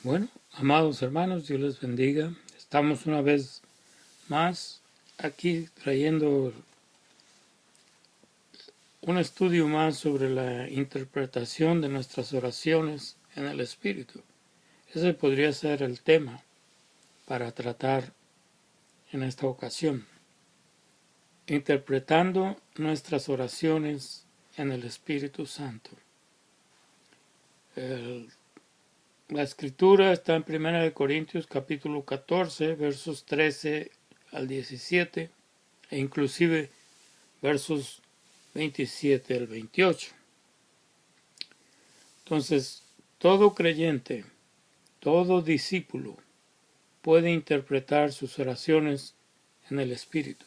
Bueno, amados hermanos, Dios les bendiga. Estamos una vez más aquí trayendo un estudio más sobre la interpretación de nuestras oraciones en el Espíritu. Ese podría ser el tema para tratar en esta ocasión. Interpretando nuestras oraciones en el Espíritu Santo. La escritura está en 1 Corintios capítulo 14, versos 13 al 17, e inclusive versos 27 al 28. Entonces, todo creyente, todo discípulo puede interpretar sus oraciones en el Espíritu.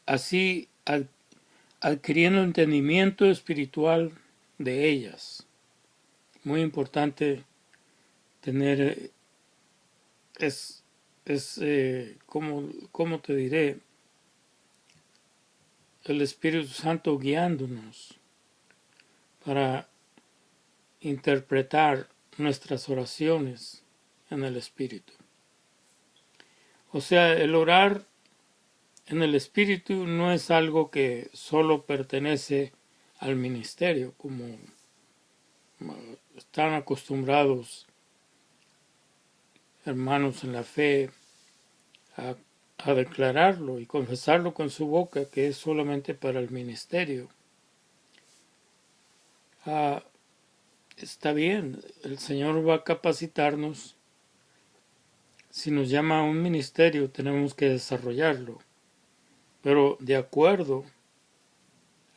Así, adquiriendo entendimiento espiritual de ellas. Muy importante tener, ¿cómo te diré? El Espíritu Santo guiándonos para interpretar nuestras oraciones en el Espíritu. O sea, el orar en el Espíritu no es algo que solo pertenece al ministerio, como están acostumbrados hermanos en la fe a declararlo y confesarlo con su boca, que es solamente para el ministerio. Está bien, el Señor va a capacitarnos. Si nos llama a un ministerio, tenemos que desarrollarlo, pero de acuerdo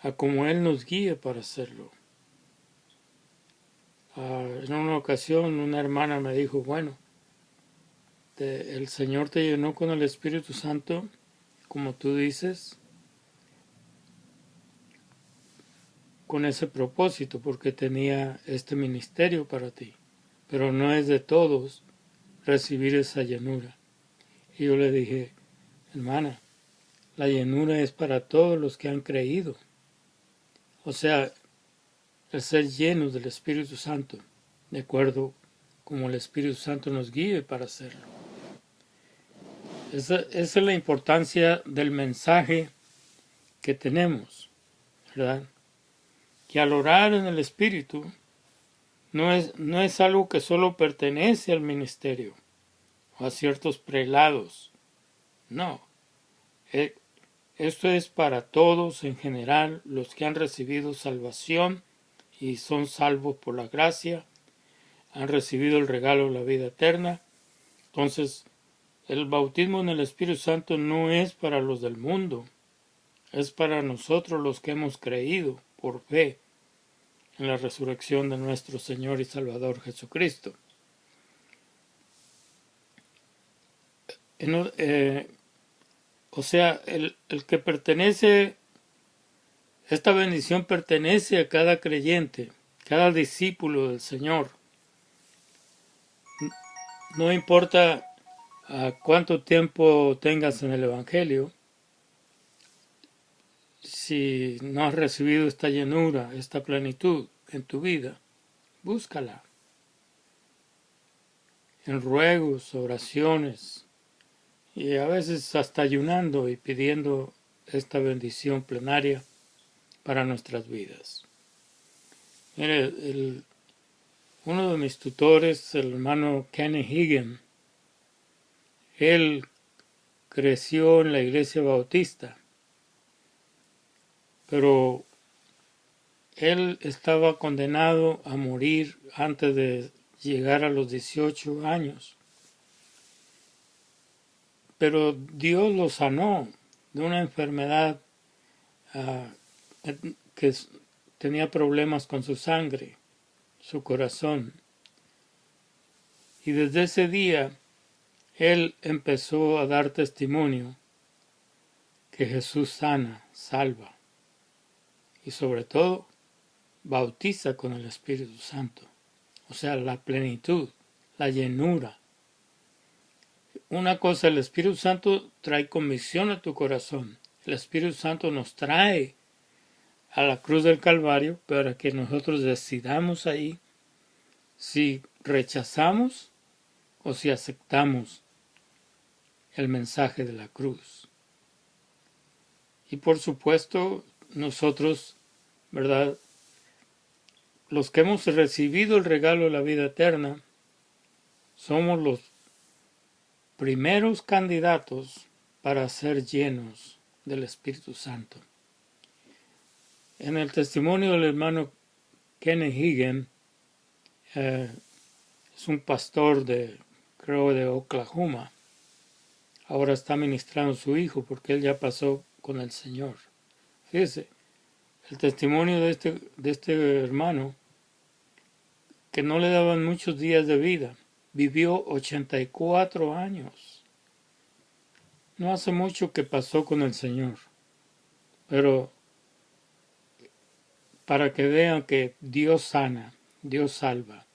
a cómo Él nos guíe para hacerlo. En una ocasión una hermana me dijo, bueno, el Señor te llenó con el Espíritu Santo, como tú dices, con ese propósito, porque tenía este ministerio para ti, pero no es de todos recibir esa llenura. Y yo le dije, hermana, la llenura es para todos los que han creído. O sea, el ser llenos del Espíritu Santo, de acuerdo como el Espíritu Santo nos guíe para hacerlo. Esa es la importancia del mensaje que tenemos, ¿verdad? Que al orar en el Espíritu no es algo que solo pertenece al ministerio o a ciertos prelados. No. Esto es para todos en general, los que han recibido salvación y son salvos por la gracia, han recibido el regalo de la vida eterna. Entonces, el bautismo en el Espíritu Santo no es para los del mundo, es para nosotros los que hemos creído por fe en la resurrección de nuestro Señor y Salvador Jesucristo. O sea, el que pertenece, esta bendición pertenece a cada creyente, cada discípulo del Señor. No importa cuánto tiempo tengas en el Evangelio, si no has recibido esta llenura, esta plenitud en tu vida, búscala. En ruegos, oraciones, y a veces hasta ayunando y pidiendo esta bendición plenaria para nuestras vidas. Mire, uno de mis tutores, el hermano Kenny Hagin, él creció en la iglesia bautista, pero él estaba condenado a morir antes de llegar a los 18 años. Pero Dios lo sanó de una enfermedad que tenía problemas con su sangre, su corazón. Y desde ese día, él empezó a dar testimonio que Jesús sana, salva y sobre todo bautiza con el Espíritu Santo. O sea, la plenitud, la llenura. Una cosa, el Espíritu Santo trae convicción a tu corazón. El Espíritu Santo nos trae a la cruz del Calvario para que nosotros decidamos ahí si rechazamos o si aceptamos el mensaje de la cruz. Y por supuesto, nosotros, ¿verdad?, los que hemos recibido el regalo de la vida eterna, somos los primeros candidatos para ser llenos del Espíritu Santo. En el testimonio del hermano Kenneth Hagin, es un pastor creo de Oklahoma. Ahora está ministrando a su hijo porque él ya pasó con el Señor. Fíjese, el testimonio de este hermano, que no le daban muchos días de vida, vivió 84 años. No hace mucho que pasó con el Señor, pero para que vean que Dios sana, Dios salva.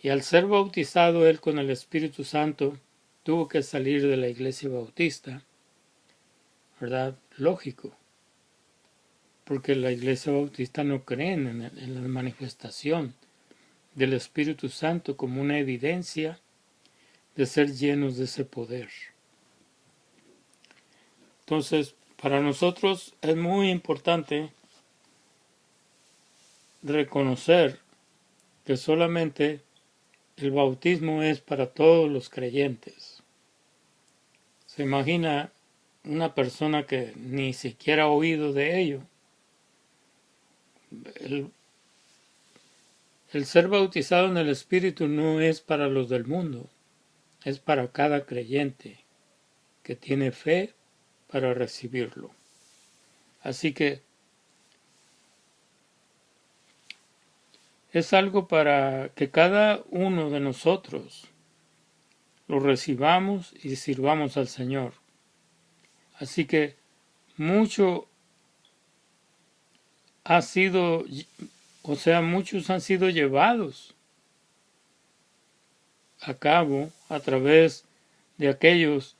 Y al ser bautizado él con el Espíritu Santo, tuvo que salir de la iglesia bautista, ¿verdad? Lógico, porque la iglesia bautista no cree en la manifestación del Espíritu Santo como una evidencia de ser llenos de ese poder. Entonces, para nosotros es muy importante reconocer que solamente el bautismo es para todos los creyentes. Se imagina una persona que ni siquiera ha oído de ello. El ser bautizado en el Espíritu no es para los del mundo, es para cada creyente que tiene fe para recibirlo. Así que es algo para que cada uno de nosotros lo recibamos y sirvamos al Señor. Así que muchos han sido llevados a cabo a través de aquellos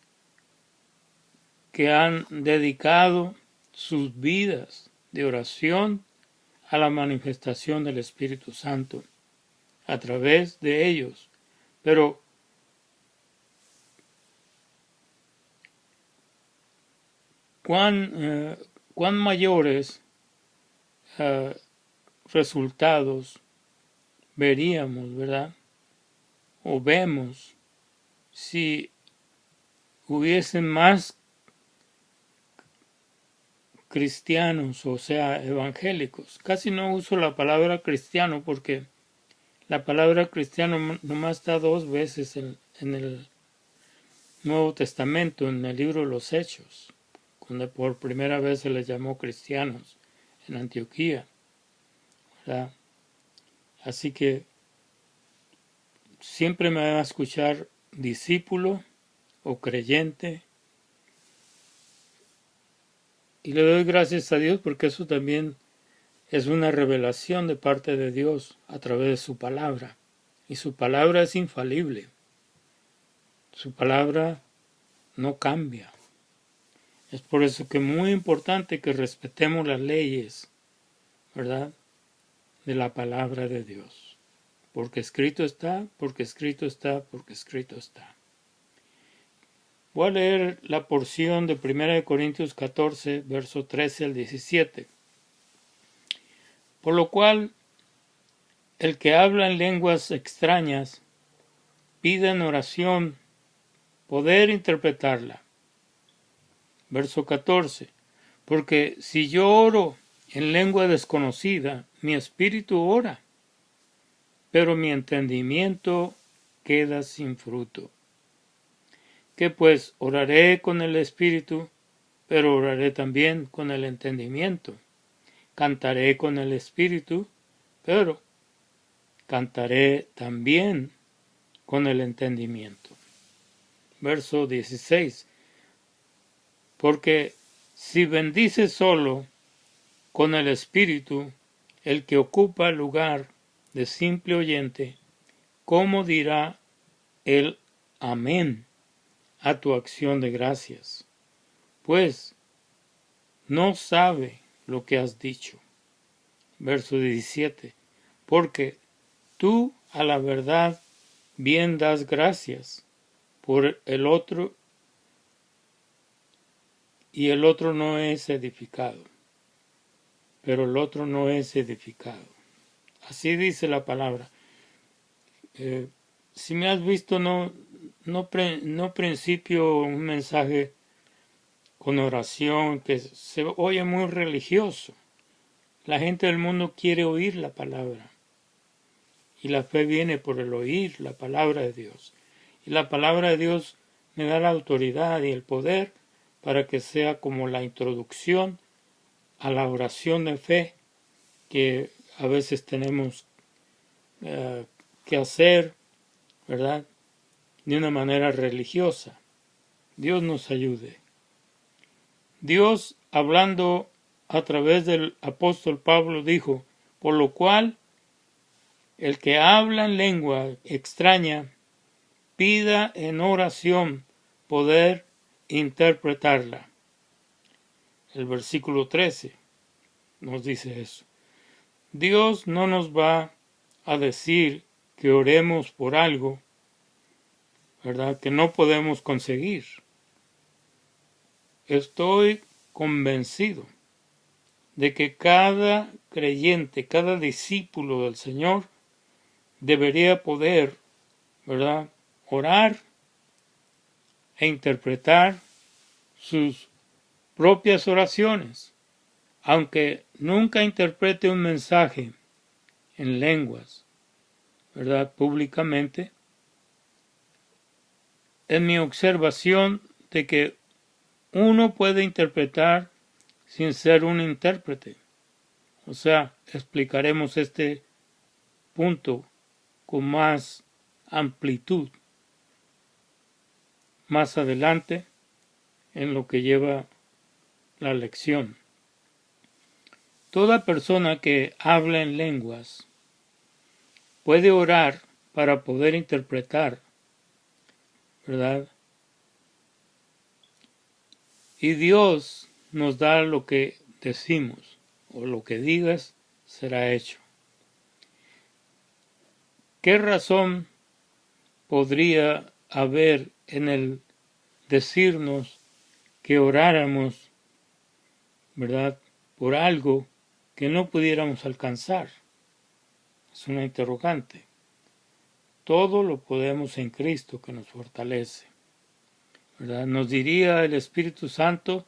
que han dedicado sus vidas de oración a la manifestación del Espíritu Santo a través de ellos. Pero cuán mayores resultados veríamos, ¿verdad? O vemos si hubiesen más cristianos, o sea, evangélicos. Casi no uso la palabra cristiano porque la palabra cristiano nomás está 2 veces en el Nuevo Testamento, en el libro de los Hechos, cuando por primera vez se les llamó cristianos en Antioquía, ¿verdad? Así que siempre me van a escuchar discípulo o creyente, y le doy gracias a Dios porque eso también es una revelación de parte de Dios a través de su palabra, y su palabra es infalible, su palabra no cambia. Es por eso que es muy importante que respetemos las leyes, ¿verdad?, de la palabra de Dios. Porque escrito está, porque escrito está, porque escrito está. Voy a leer la porción de 1 Corintios 14, verso 13 al 17. Por lo cual, el que habla en lenguas extrañas, pide en oración poder interpretarla. Verso 14. Porque si yo oro en lengua desconocida, mi espíritu ora, pero mi entendimiento queda sin fruto. Que pues oraré con el espíritu, pero oraré también con el entendimiento. Cantaré con el espíritu, pero cantaré también con el entendimiento. Verso 16. Porque si bendice solo con el espíritu el que ocupa el lugar de simple oyente, ¿cómo dirá el amén a tu acción de gracias? Pues no sabe lo que has dicho. Verso 17. Porque tú a la verdad bien das gracias por el otro y el otro no es edificado. Pero el otro no es edificado. Así dice la palabra. Si me has visto, no principio un mensaje con oración que se oye muy religioso. La gente del mundo quiere oír la palabra. Y la fe viene por el oír la palabra de Dios. Y la palabra de Dios me da la autoridad y el poder para que sea como la introducción a la oración de fe que a veces tenemos que hacer, ¿verdad? De una manera religiosa. Dios nos ayude. Dios, hablando a través del apóstol Pablo, dijo, por lo cual el que habla en lengua extraña pida en oración poder interpretarla. El versículo 13 nos dice eso. Dios no nos va a decir que oremos por algo, ¿verdad?, que no podemos conseguir. Estoy convencido de que cada creyente, cada discípulo del Señor debería poder, ¿verdad?, orar e interpretar sus propias oraciones, aunque nunca interprete un mensaje en lenguas, ¿verdad?, públicamente. En mi observación de que uno puede interpretar sin ser un intérprete. O sea, explicaremos este punto con más amplitud más adelante en lo que lleva la lección. Toda persona que habla en lenguas puede orar para poder interpretar, ¿verdad? Y Dios nos da lo que decimos, o lo que digas será hecho. ¿Qué razón podría haber en el decirnos que oráramos, ¿verdad?, por algo que no pudiéramos alcanzar? Es una interrogante. Todo lo podemos en Cristo que nos fortalece, ¿verdad? Nos diría el Espíritu Santo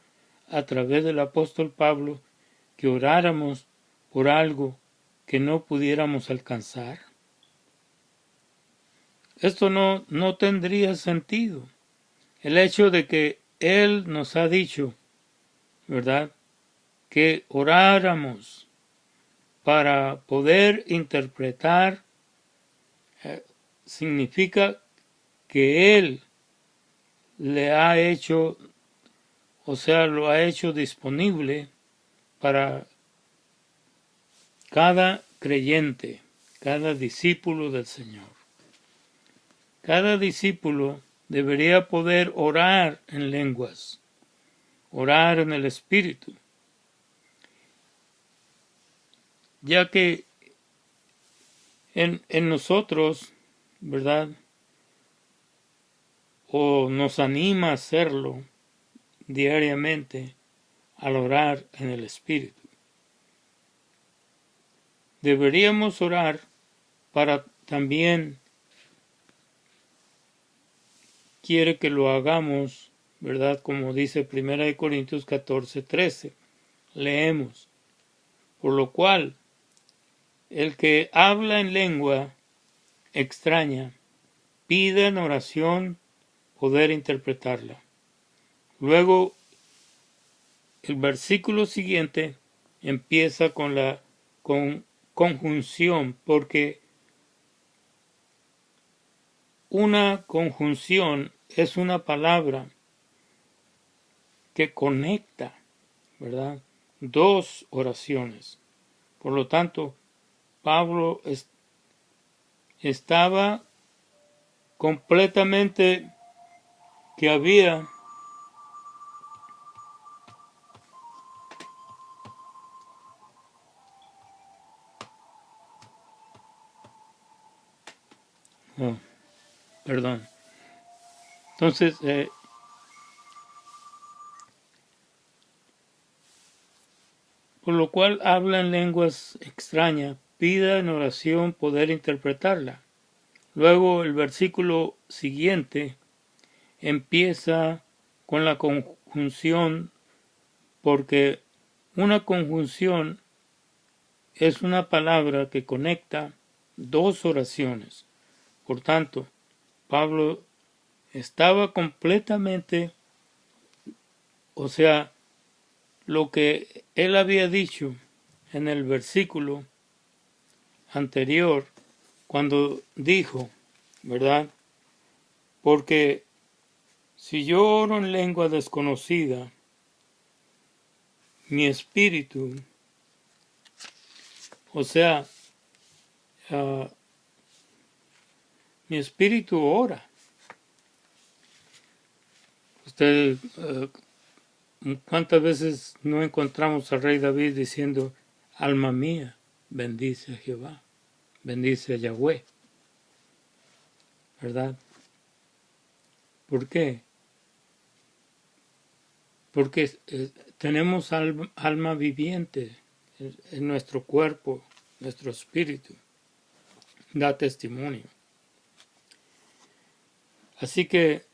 a través del apóstol Pablo que oráramos por algo que no pudiéramos alcanzar. Esto no tendría sentido. El hecho de que Él nos ha dicho, ¿verdad?, que oráramos para poder interpretar, significa que Él le ha hecho, o sea, lo ha hecho disponible para cada creyente, cada discípulo del Señor. Cada discípulo debería poder orar en lenguas, orar en el Espíritu, ya que en nosotros, ¿verdad?, o nos anima a hacerlo diariamente al orar en el Espíritu. Deberíamos orar para también, quiere que lo hagamos, ¿verdad?, como dice 1 Corintios 14:13. Leemos, por lo cual el que habla en lengua extraña pide en oración poder interpretarla. Luego, el versículo siguiente empieza con la conjunción, porque una conjunción es una palabra que conecta, ¿verdad?, dos oraciones. Por lo tanto, Pablo estaba completamente que había Oh, perdón. Entonces, por lo cual habla en lenguas extrañas, pida en oración poder interpretarla. Luego el versículo siguiente empieza con la conjunción, porque una conjunción es una palabra que conecta dos oraciones. Por tanto, Pablo estaba completamente, o sea, lo que él había dicho en el versículo anterior, cuando dijo, ¿verdad? Porque si yo oro en lengua desconocida, mi espíritu, o sea, uh, mi espíritu ora. Usted, ¿cuántas veces no encontramos al rey David diciendo, alma mía, bendice a Jehová, bendice a Yahweh? ¿Verdad? ¿Por qué? Porque tenemos alma viviente en nuestro cuerpo, nuestro espíritu. Da testimonio. Así que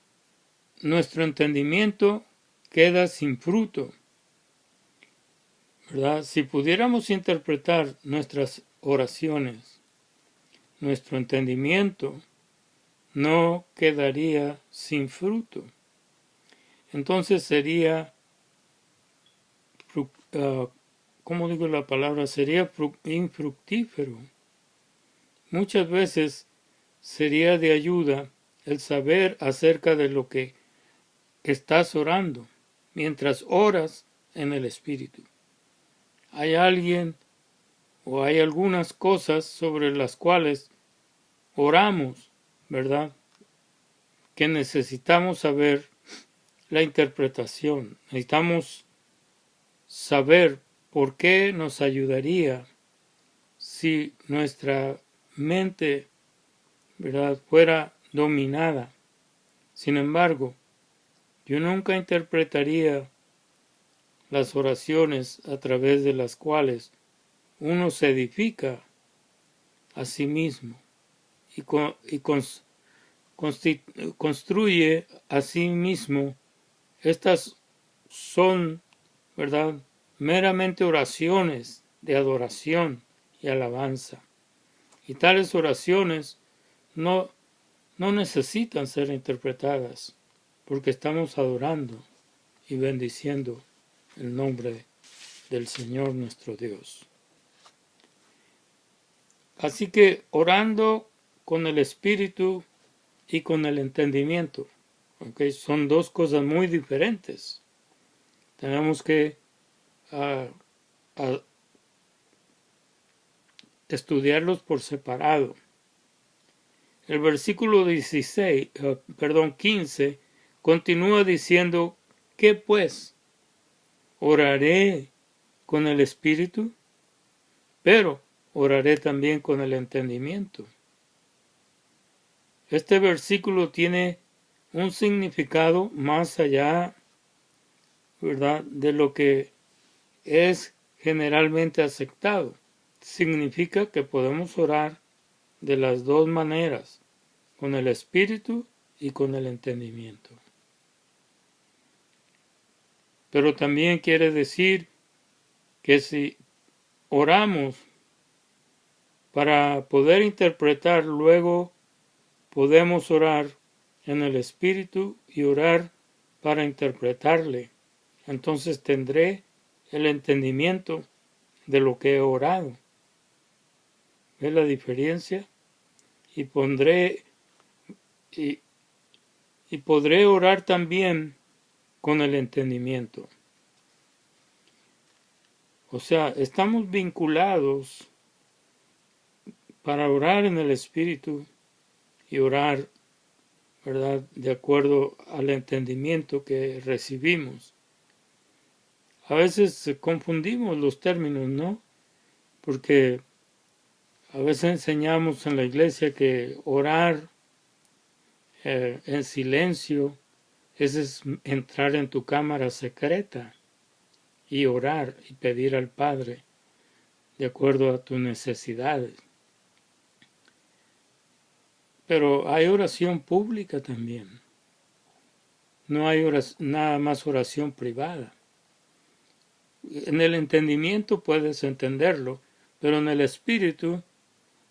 nuestro entendimiento queda sin fruto, ¿verdad? Si pudiéramos interpretar nuestras oraciones, nuestro entendimiento no quedaría sin fruto. Entonces sería, ¿cómo digo la palabra? Sería infructífero. Muchas veces sería de ayuda el saber acerca de lo que estás orando mientras oras en el Espíritu. Hay alguien o hay algunas cosas sobre las cuales oramos, ¿verdad? Que necesitamos saber la interpretación. Necesitamos saber por qué nos ayudaría si nuestra mente, ¿verdad?, fuera dominada. Sin embargo, yo nunca interpretaría las oraciones a través de las cuales uno se edifica a sí mismo y construye a sí mismo. Estas son, ¿verdad?, meramente oraciones de adoración y alabanza. Y tales oraciones no necesitan ser interpretadas, porque estamos adorando y bendiciendo el nombre del Señor nuestro Dios. Así que orando con el Espíritu y con el entendimiento, ¿okay? Son dos cosas muy diferentes. Tenemos que estudiarlos por separado. El versículo 15 continúa diciendo, ¿qué pues? Oraré con el Espíritu, pero oraré también con el entendimiento. Este versículo tiene un significado más allá, ¿verdad?, de lo que es generalmente aceptado. Significa que podemos orar de las dos maneras, con el espíritu y con el entendimiento. Pero también quiere decir que si oramos para poder interpretar, luego podemos orar en el espíritu y orar para interpretarle. Entonces tendré el entendimiento de lo que he orado. ¿Ves la diferencia? Y podré orar también con el entendimiento. O sea, estamos vinculados para orar en el Espíritu y orar, ¿verdad?, de acuerdo al entendimiento que recibimos. A veces confundimos los términos, ¿no? Porque a veces enseñamos en la iglesia que orar en silencio, ese es entrar en tu cámara secreta y orar y pedir al Padre de acuerdo a tus necesidades. Pero hay oración pública también. No hay nada más oración privada. En el entendimiento puedes entenderlo, pero en el espíritu,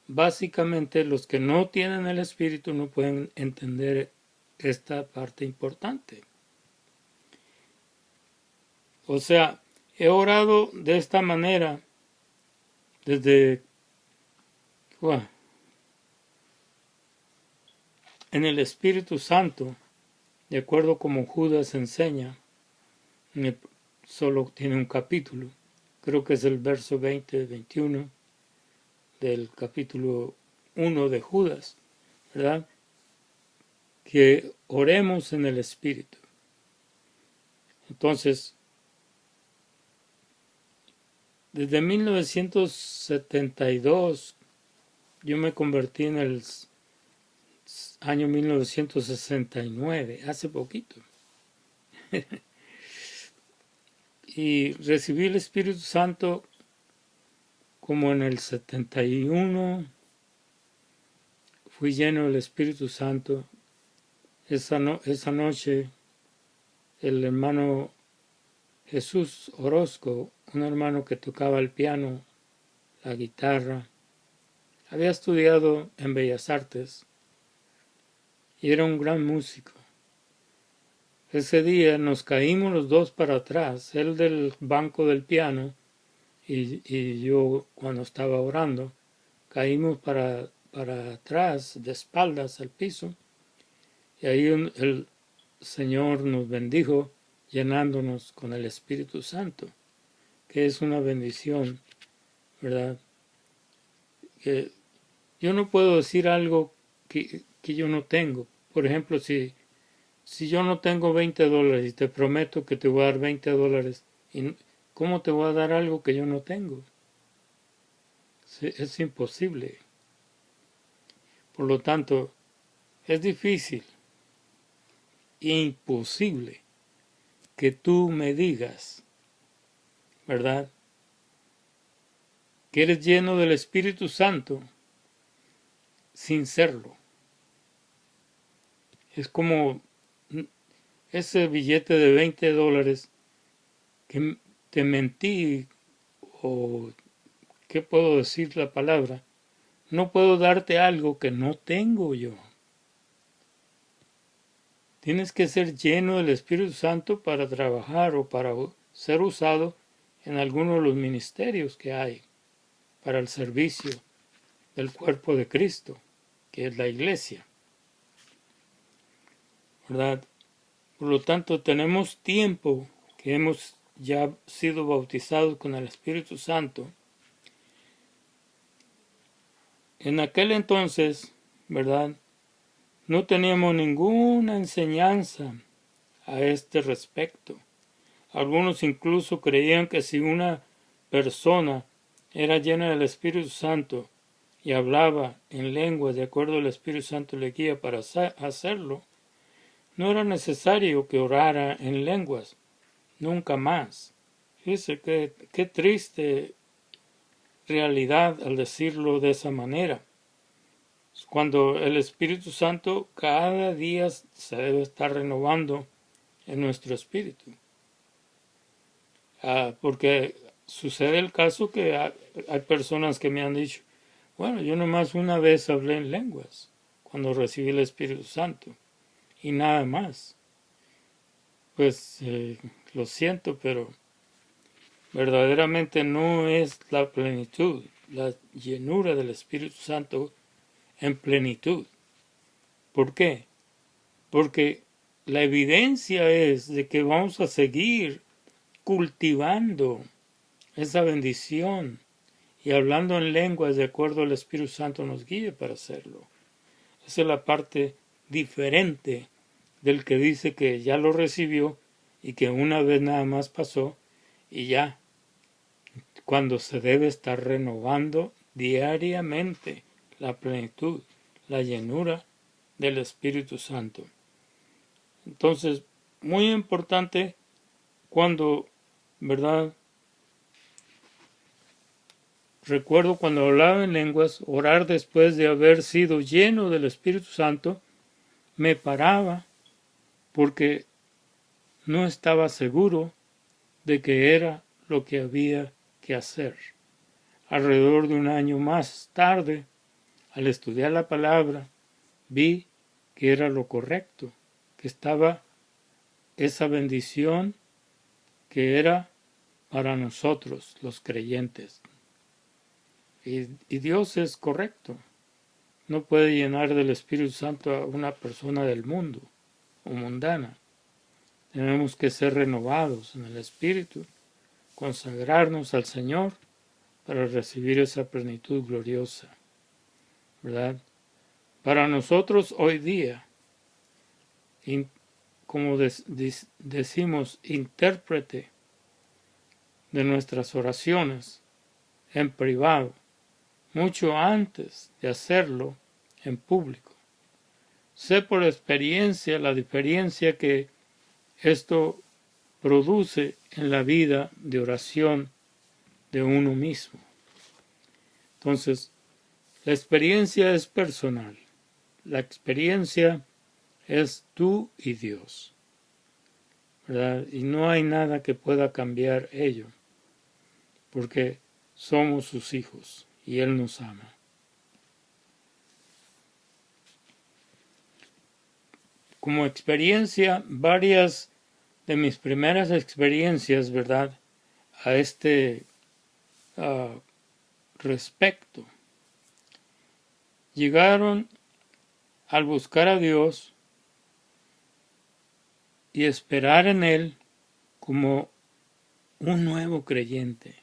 básicamente los que no tienen el espíritu no pueden entender esta parte importante. O sea, he orado de esta manera desde en el Espíritu Santo, de acuerdo como Judas enseña, solo tiene un capítulo, creo que es el verso 20-21 del capítulo 1 de Judas, ¿verdad? Que oremos en el Espíritu. Entonces, desde 1972, yo me convertí en el año 1969, hace poquito. Y recibí el Espíritu Santo como en el 71. Fui lleno del Espíritu Santo. Esa noche el hermano Jesús Orozco, un hermano que tocaba el piano, la guitarra, había estudiado en Bellas Artes y era un gran músico. Ese día nos caímos los dos para atrás, él del banco del piano y yo cuando estaba orando, caímos para atrás, de espaldas al piso, y ahí el Señor nos bendijo llenándonos con el Espíritu Santo, que es una bendición, ¿verdad? Que yo no puedo decir algo que yo no tengo. Por ejemplo, si yo no tengo $20 y te prometo que te voy a dar $20, ¿cómo te voy a dar algo que yo no tengo? Es imposible. Por lo tanto, es difícil e imposible que tú me digas, ¿verdad?, que eres lleno del Espíritu Santo sin serlo. Es como ese billete de $20 que te mentí, o ¿qué puedo decir la palabra? No puedo darte algo que no tengo yo. Tienes que ser lleno del Espíritu Santo para trabajar o para ser usado en alguno de los ministerios que hay para el servicio del cuerpo de Cristo, que es la iglesia, ¿verdad? Por lo tanto, tenemos tiempo que hemos ya sido bautizados con el Espíritu Santo. En aquel entonces, ¿verdad?, no teníamos ninguna enseñanza a este respecto. Algunos incluso creían que si una persona era llena del Espíritu Santo y hablaba en lenguas de acuerdo al Espíritu Santo le guía para hacerlo, no era necesario que orara en lenguas, nunca más. Fíjese qué triste realidad al decirlo de esa manera. Cuando el Espíritu Santo cada día se debe estar renovando en nuestro espíritu. Porque sucede el caso que hay personas que me han dicho, bueno, yo nomás una vez hablé en lenguas cuando recibí el Espíritu Santo y nada más. Pues lo siento, pero verdaderamente no es la plenitud, la llenura del Espíritu Santo en plenitud. ¿Por qué? Porque la evidencia es de que vamos a seguir cultivando esa bendición y hablando en lenguas de acuerdo al Espíritu Santo nos guíe para hacerlo. Esa es la parte diferente del que dice que ya lo recibió y que una vez nada más pasó y ya, cuando se debe estar renovando diariamente la plenitud, la llenura del Espíritu Santo. Entonces, muy importante cuando, ¿verdad? Recuerdo cuando hablaba en lenguas, orar después de haber sido lleno del Espíritu Santo, me paraba porque no estaba seguro de que era lo que había que hacer. Alrededor de un año más tarde, al estudiar la palabra, vi que era lo correcto, que estaba esa bendición que era para nosotros los creyentes. Y Dios es correcto. No puede llenar del Espíritu Santo a una persona del mundo o mundana. Tenemos que ser renovados en el Espíritu, consagrarnos al Señor para recibir esa plenitud gloriosa, ¿verdad? Para nosotros hoy día, como decimos, intérprete de nuestras oraciones en privado, mucho antes de hacerlo en público. Sé por experiencia la diferencia que esto produce en la vida de oración de uno mismo. Entonces, la experiencia es personal. La experiencia es tú y Dios, ¿verdad? Y no hay nada que pueda cambiar ello, porque somos sus hijos y Él nos ama. Como experiencia, varias de mis primeras experiencias, ¿verdad?, a este respecto, llegaron al buscar a Dios y esperar en Él como un nuevo creyente,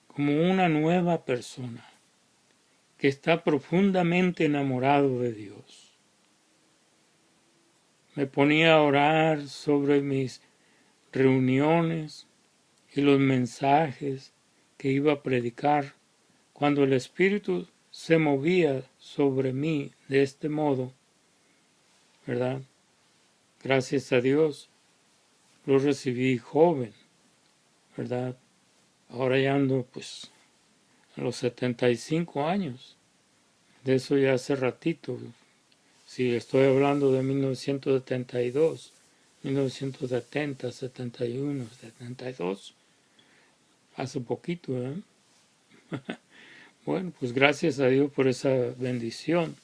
como una nueva persona que está profundamente enamorado de Dios. Me ponía a orar sobre mis reuniones y los mensajes que iba a predicar cuando el Espíritu se movía sobre mí de este modo, ¿verdad? Gracias a Dios lo recibí joven, ¿verdad? Ahora ya ando pues a los 75 años. De eso ya hace ratito. Si estoy hablando de 1972, 1970, 71, 72, hace poquito, ¿eh? Bueno, pues gracias a Dios por esa bendición,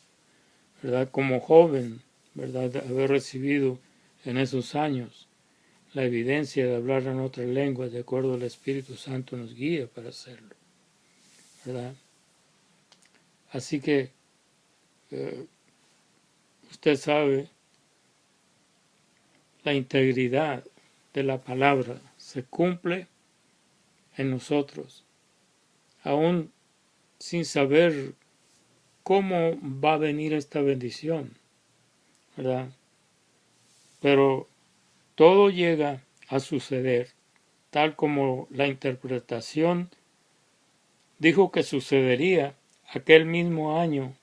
¿verdad? Como joven, ¿verdad? De haber recibido en esos años la evidencia de hablar en otras lenguas de acuerdo al Espíritu Santo nos guía para hacerlo, ¿verdad? Así que usted sabe, la integridad de la palabra se cumple en nosotros, aún sin saber cómo va a venir esta bendición, ¿verdad? Pero todo llega a suceder, tal como la interpretación dijo que sucedería aquel mismo año,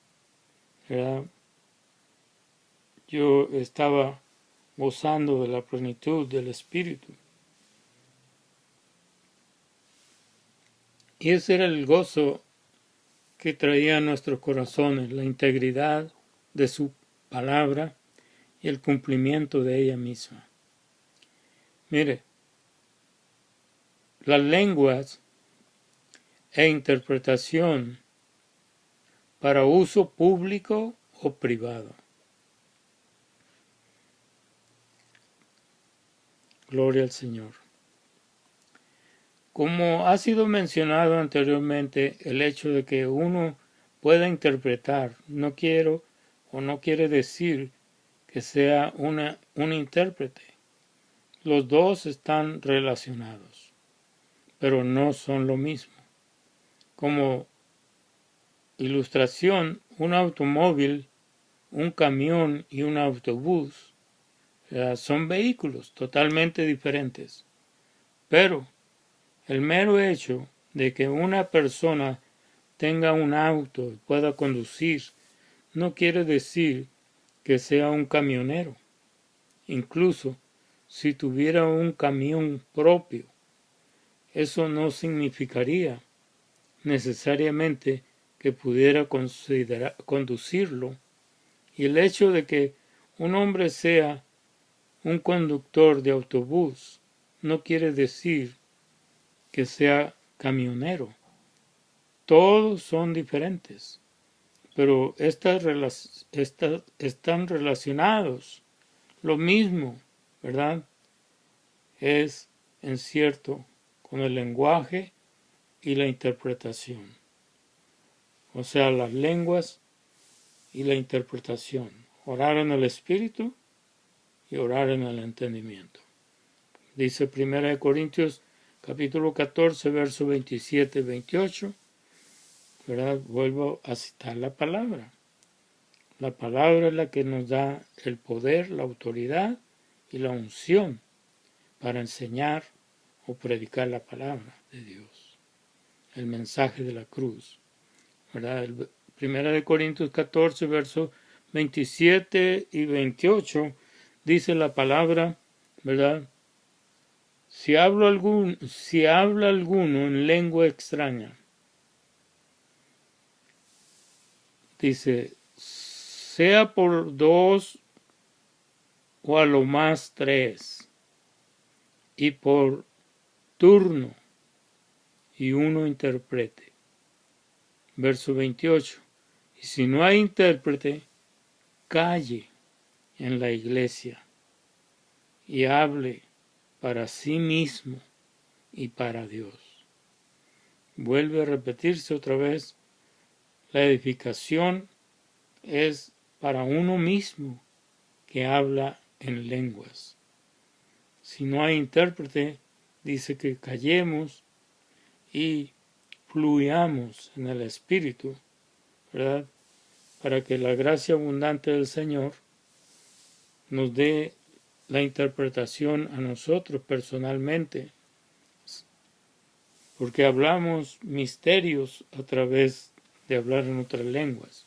¿verdad? Yo estaba gozando de la plenitud del Espíritu. Y ese era el gozo que traía a nuestros corazones, la integridad de su palabra y el cumplimiento de ella misma. Mire, las lenguas e interpretación para uso público o privado. Gloria al Señor. Como ha sido mencionado anteriormente, el hecho de que uno pueda interpretar no quiere decir que sea un intérprete. Los dos están relacionados, pero no son lo mismo. Como ilustración, un automóvil, un camión y un autobús son vehículos totalmente diferentes, pero el mero hecho de que una persona tenga un auto y pueda conducir no quiere decir que sea un camionero. Incluso si tuviera un camión propio, eso no significaría necesariamente que pudiera conducirlo. Y el hecho de que un hombre sea un conductor de autobús no quiere decir que sea camionero. Todos son diferentes, pero están relacionados. Lo mismo, ¿verdad? Es en cierto con el lenguaje y la interpretación. O sea, las lenguas y la interpretación. Orar en el espíritu y orar en el entendimiento. Dice 1 Corintios capítulo 14, verso 27 y 28. ¿Verdad? Vuelvo a citar la palabra. La palabra es la que nos da el poder, la autoridad y la unción para enseñar o predicar la palabra de Dios. El mensaje de la cruz. ¿Verdad? 1 Corintios 14, versos 27 y 28 dice la palabra, ¿verdad? Si habla alguno en lengua extraña, dice, sea por 2 o a lo más 3, y por turno, y uno interprete. Verso 28. Y si no hay intérprete, calle en la iglesia y hable para sí mismo y para Dios. Vuelve a repetirse otra vez. La edificación es para uno mismo que habla en lenguas. Si no hay intérprete, dice que callemos y fluyamos en el Espíritu, ¿verdad? Para que la gracia abundante del Señor nos dé la interpretación a nosotros personalmente, porque hablamos misterios a través de hablar en otras lenguas.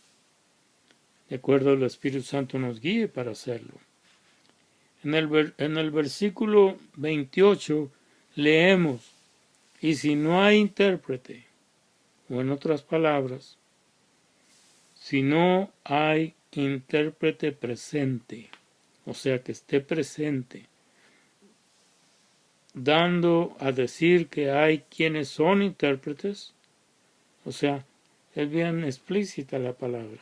De acuerdo al Espíritu Santo nos guíe para hacerlo. En el versículo 28 leemos, y si no hay intérprete, o en otras palabras, si no hay intérprete presente, o sea que esté presente, dando a decir que hay quienes son intérpretes, o sea, es bien explícita la palabra.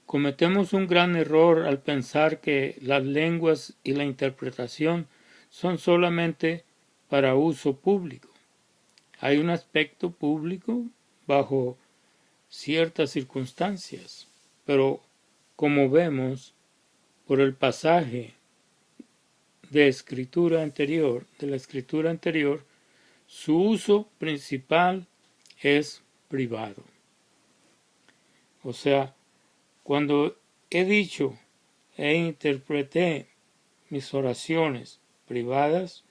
Cometemos un gran error al pensar que las lenguas y la interpretación son solamente para uso público. Hay un aspecto público bajo ciertas circunstancias, pero como vemos por el pasaje de la escritura anterior, su uso principal es privado. O sea, cuando he dicho e interpreté mis oraciones privadas,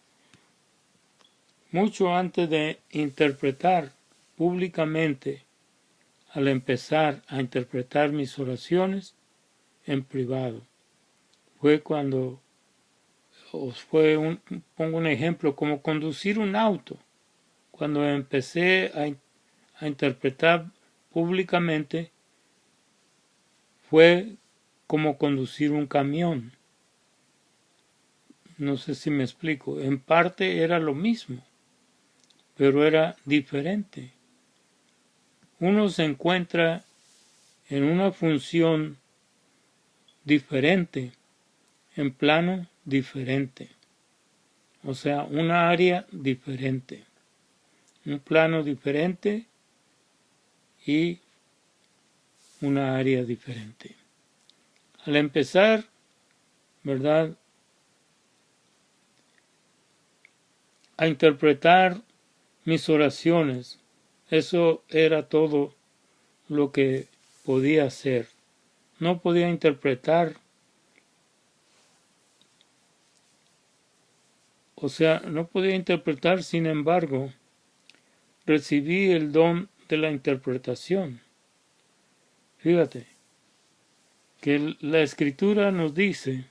mucho antes de interpretar públicamente, al empezar a interpretar mis oraciones en privado, fue cuando pongo un ejemplo, como conducir un auto. Cuando empecé a interpretar públicamente, fue como conducir un camión. No sé si me explico. En parte era lo mismo, pero era diferente. Uno se encuentra en una función diferente, en plano diferente. O sea, una área diferente, un plano diferente y una área diferente. Al empezar, ¿verdad?, a interpretar mis oraciones, eso era todo lo que podía hacer. No podía interpretar, sin embargo, recibí el don de la interpretación. Fíjate que la Escritura nos dice,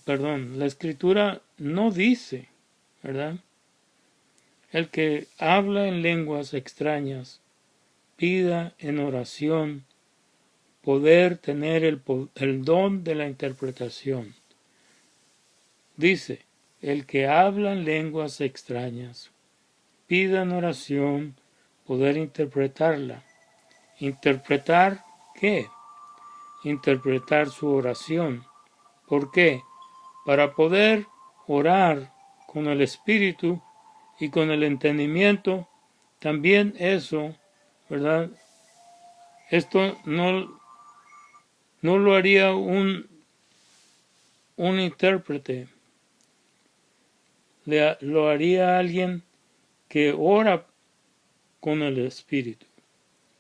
la Escritura no dice, ¿verdad? El que habla en lenguas extrañas, pida en oración poder tener el don de la interpretación. Dice, el que habla en lenguas extrañas, pida en oración poder interpretarla. ¿Interpretar qué? Interpretar su oración. ¿Por qué? Para poder orar con el Espíritu y con el entendimiento, también eso, ¿verdad? Esto no lo haría un intérprete, lo haría alguien que ora con el Espíritu.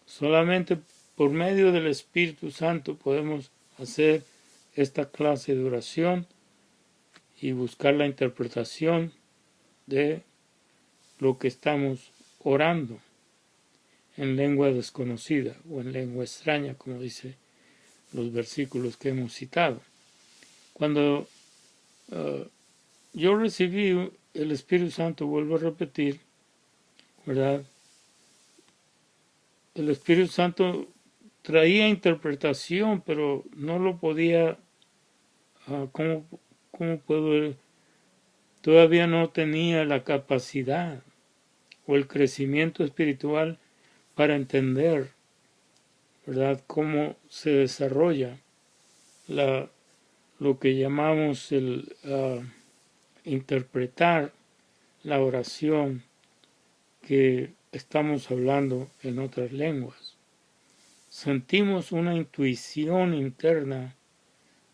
Solamente por medio del Espíritu Santo podemos hacer esta clase de oración y buscar la interpretación de lo que estamos orando en lengua desconocida o en lengua extraña, como dice los versículos que hemos citado. Cuando yo recibí el Espíritu Santo, vuelvo a repetir, ¿verdad? El Espíritu Santo traía interpretación, pero no lo podía, ¿cómo puedo? Todavía no tenía la capacidad o el crecimiento espiritual para entender, ¿verdad?, cómo se desarrolla lo que llamamos el interpretar la oración que estamos hablando en otras lenguas. Sentimos una intuición interna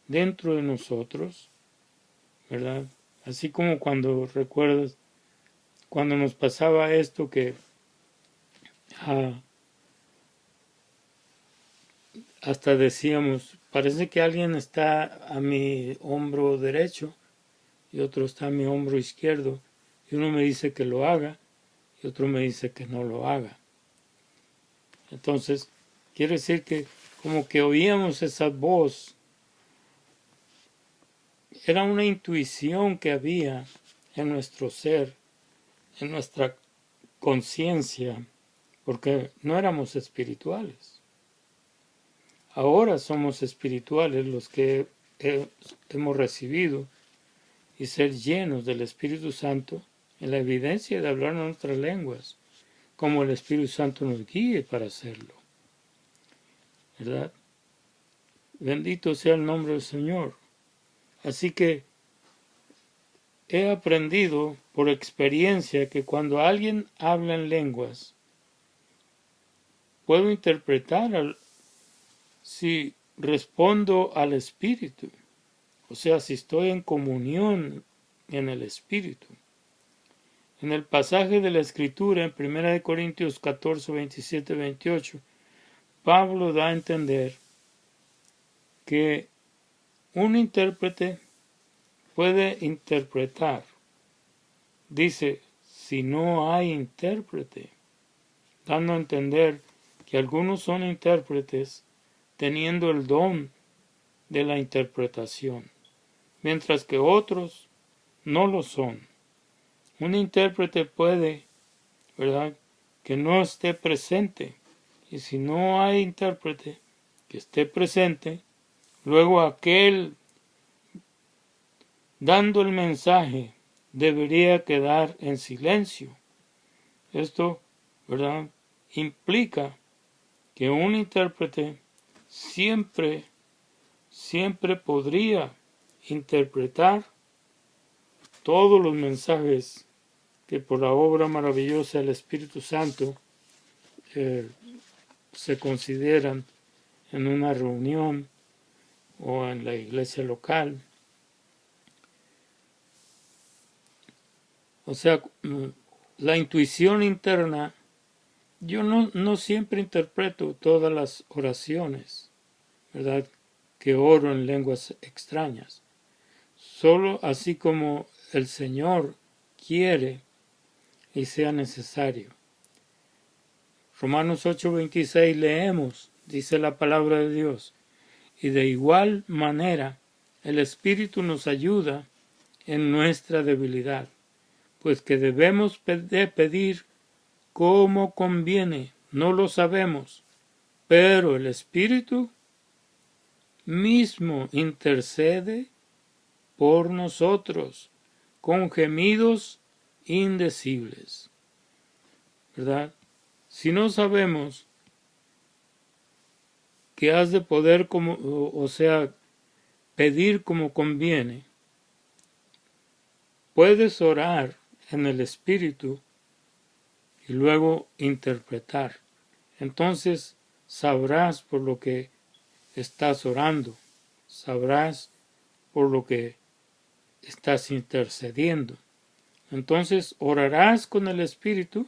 dentro de nosotros, ¿verdad? Así como cuando recuerdas, cuando nos pasaba esto que hasta decíamos, parece que alguien está a mi hombro derecho y otro está a mi hombro izquierdo, y uno me dice que lo haga y otro me dice que no lo haga. Entonces, quiere decir que como que oíamos esa voz, era una intuición que había en nuestro ser, en nuestra conciencia, porque no éramos espirituales. Ahora somos espirituales los que hemos recibido y ser llenos del Espíritu Santo en la evidencia de hablar en otras lenguas, como el Espíritu Santo nos guíe para hacerlo, ¿verdad? Bendito sea el nombre del Señor. Así que he aprendido por experiencia que cuando alguien habla en lenguas, puedo interpretar si respondo al Espíritu, o sea, si estoy en comunión en el Espíritu. En el pasaje de la Escritura, en 1 Corintios 14, 27, 28, Pablo da a entender que un intérprete puede interpretar. Dice, si no hay intérprete, dando a entender que algunos son intérpretes teniendo el don de la interpretación, mientras que otros no lo son. Un intérprete puede, ¿verdad?, que no esté presente, y si no hay intérprete que esté presente, luego aquel dando el mensaje debería quedar en silencio. Esto, ¿verdad?, implica que un intérprete siempre podría interpretar todos los mensajes que por la obra maravillosa del Espíritu Santo se consideran en una reunión o en la iglesia local. O sea, la intuición interna, yo no siempre interpreto todas las oraciones, ¿verdad?, que oro en lenguas extrañas. Solo así como el Señor quiere, y sea necesario. Romanos 8:26 leemos, dice la palabra de Dios, y de igual manera el Espíritu nos ayuda en nuestra debilidad, pues que debemos de pedir como conviene, no lo sabemos, pero el Espíritu mismo intercede por nosotros con gemidos indecibles. ¿Verdad? Si no sabemos que has de poder pedir como conviene, puedes orar en el Espíritu y luego interpretar. Entonces sabrás por lo que estás orando, sabrás por lo que estás intercediendo. Entonces orarás con el Espíritu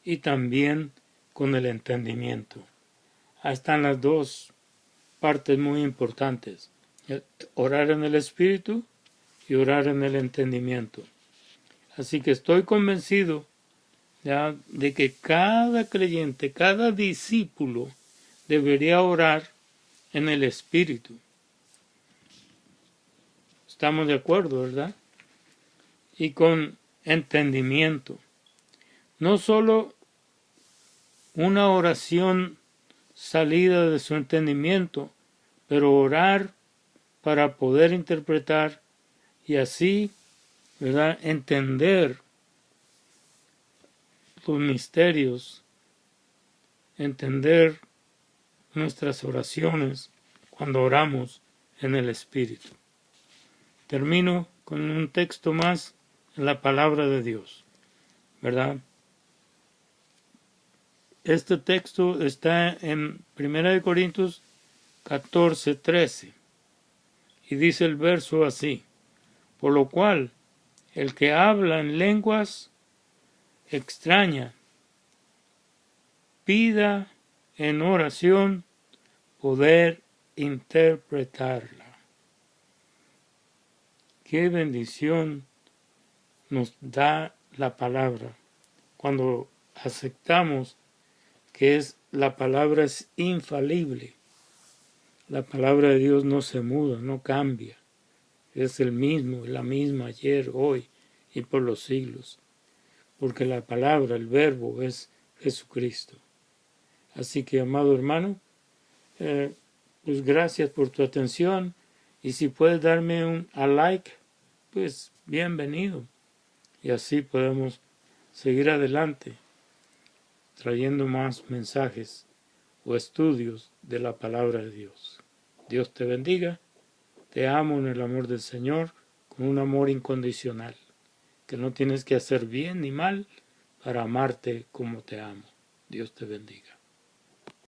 y también con el entendimiento. Ahí están las dos partes muy importantes. Orar en el Espíritu y orar en el entendimiento. Así que estoy convencido ya de que cada creyente, cada discípulo debería orar en el Espíritu. Estamos de acuerdo, ¿verdad? Y con entendimiento. No solo una oración salida de su entendimiento, pero orar para poder interpretar y así, ¿verdad?, entender los misterios, entender nuestras oraciones cuando oramos en el Espíritu. Termino con un texto más en la palabra de Dios, ¿verdad? Este texto está en 1 Corintios 14:13 y dice el verso así: por lo cual el que habla en lenguas extrañas pida en oración poder interpretarla. Qué bendición nos da la palabra cuando aceptamos que la palabra es infalible. La palabra de Dios no se muda, no cambia. Es el mismo, la misma ayer, hoy y por los siglos. Porque la palabra, el verbo, es Jesucristo. Así que, amado hermano, pues gracias por tu atención. Y si puedes darme un like, pues bienvenido. Y así podemos seguir adelante, trayendo más mensajes o estudios de la palabra de Dios. Dios te bendiga. Te amo en el amor del Señor, con un amor incondicional, que no tienes que hacer bien ni mal para amarte como te amo. Dios te bendiga.